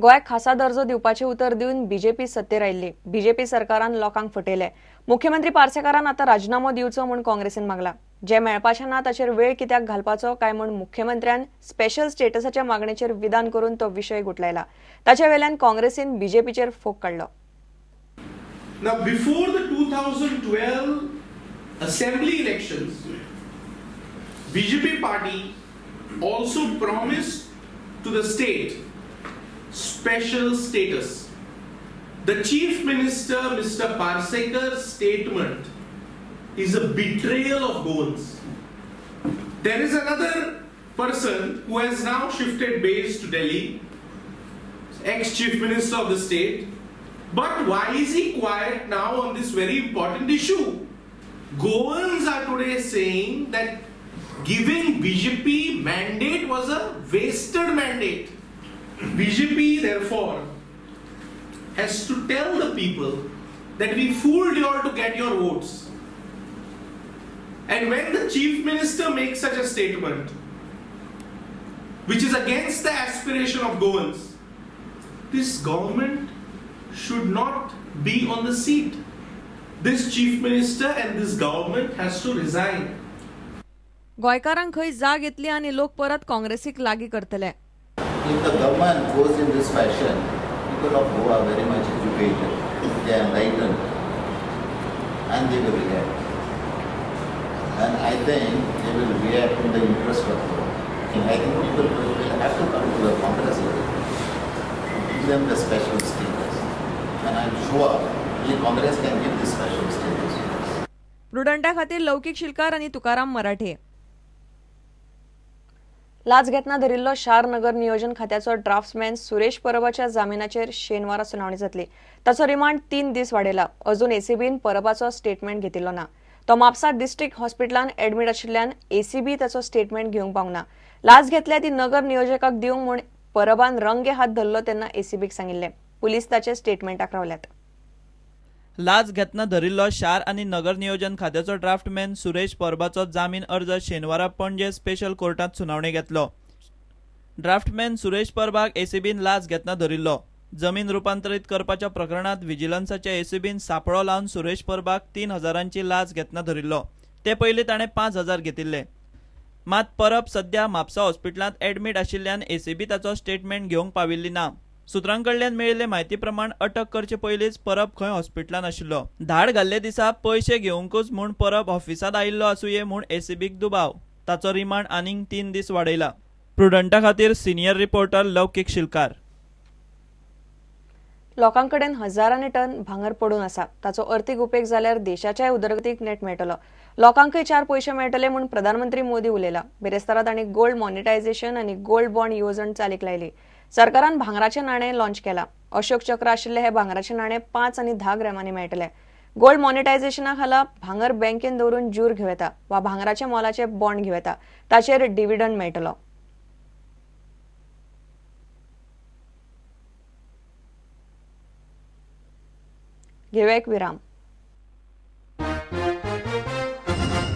गोंयाक खासा दर्जो दिवपाचे उतर दिवन बीजेपी सत्तेर आयिल्ली. बीजेपी सरकारान लोकांक फटयले. मुख्यमंत्री पार्सेकारान आता राजीनामो दिवचो म्हूण काँग्रेसीन मागला. जे मेळपाचें ना ताचेर वेळ कित्याक घालपाचो काय म्हूण मुख्यमंत्र्यान स्पेशल स्टेटसाच्या मागणेचेर विधान करून तो विशय गुटलायला. ताचे वेल्यान काँग्रेसीन बीजेपीचेर फोग काडलो. Now, before the 2012 assembly elections, BJP party also promised to the state special status. The Chief Minister, Mr. Parsekar's statement is a betrayal of Goans. There is another person who has now shifted base to Delhi, ex-Chief Minister of the state. But why is he quiet now on this very important issue? Goans are today saying that giving BJP mandate was a wasted mandate. BJP therefore has to tell the people that we fooled you all to get your votes. And when the Chief Minister makes such a statement, which is against the aspiration of Goans, this government should not be on the seat. This Chief Minister and this government has to resign. गोंयकारांक खंय जाग येतली आनी लोक परत काँग्रेसीक लागीं करतले. If the government goes in this fashion, people of Goa are very much educated, they are enlightened, and they will react. And I think they will react in the interest of Goa. And I think people will have to come to the Congress level, give them the special status. And I'm sure only Congress can give this special status. प्रुडंटा खातीर लौकीक शिलकार आनी तुकाराम मराठे. लाच घेतना धरिल्लो शार नगर नियोजन खात्याचो draughtsman Suresh परबाच्या जामिनाचेर शेनवारा सुनावणी जातली. ताचो रिमांड 3 दीस वाडयला. अजून एसीबीन परबाचो स्टेटमेंट घेतिल्लो ना. तो म्हापसा डिस्ट्रिक्ट हॉस्पिटलान एडमीट आशिल्ल्यान एसीबी ताचो स्टेटमेंट घेवंक पावना. लाच घेतल्या ती नगर नियोजकाक दिवंक म्हूण परबान रंगे हात धरलो तेन्ना एसीबीक सांगिल्ले. पुलीस ताचे स्टेटमेंटाक रावल्यात. लाच घेतना धरिल्लो शार आनी नगर नियोजन खात्याचो ड्राफ्टमॅन सुरेश परबाचो जामीन अर्ज शेनवारा पणजे स्पेशल कोर्टात सुनावणी घेतलो. ड्राफ्टमॅन सुरेश परबाक एसीबीन लाच घेतना धरिल्लो. जमीन रुपांतरीत करपाच्या प्रकरणात विजिलन्साच्या एसीबीन सापळो लावन सुरेश परबाक 3,000ची लाच घेतना धरिल्लो. ते पयलीं ताणें 5,000 घेतिल्ले. मात परब सध्या म्हापसा हॉस्पिटलांत एडमीट आशिल्ल्यान एसीबी ताचो स्टेटमेंट घेवंक पाविल्ली ना. सुत्रांकडल्यान मेळिल्ले म्हायती प्रमाण अटक करचे पयलींच परब खंय हॉस्पिटलांत आशिल्लो. धाड घाल्ले दिसा पयशे घेवंकूच म्हूण परब ऑफिसांत आयिल्लो आसुये म्हूण एसीबीक दुबाव. ताचो रिमांड आनीक 3 दीस वाडयला. प्रुडंटा खातीर सिनियर रिपोर्टर लौकीक शिलकार. लोकांकडेन हजारांनी टन भांगर पडून आसा. ताचो अर्थीक उपेग जाल्यार देशाच्या उदरगतीक नेट मेळटलो. लोकांकय 4 पयशे मेळटले म्हूण प्रधानमंत्री मोदी उलयला. बेरेस्तारा तांणी गोल्ड मॉनिटायझेशन आनी गोल्ड बॉन्ड येवजण चालीक लायली. सरकारान भांगराचे नाणे लॉन्च केला. अशोक चक्र आशिल्ले हे भांगराचे नाणे 5 आनी 10 ग्रॅमांनी मेळटले. गोल्ड मॉनिटायझेशना खाला भांगर बँकेन दवरून जूर घेवं येता वा भांगराचे मोलाचे बॉन्ड घेवं येता. ताचेर डिव्हिडंड मेळटलो. घेऊया एक विराम.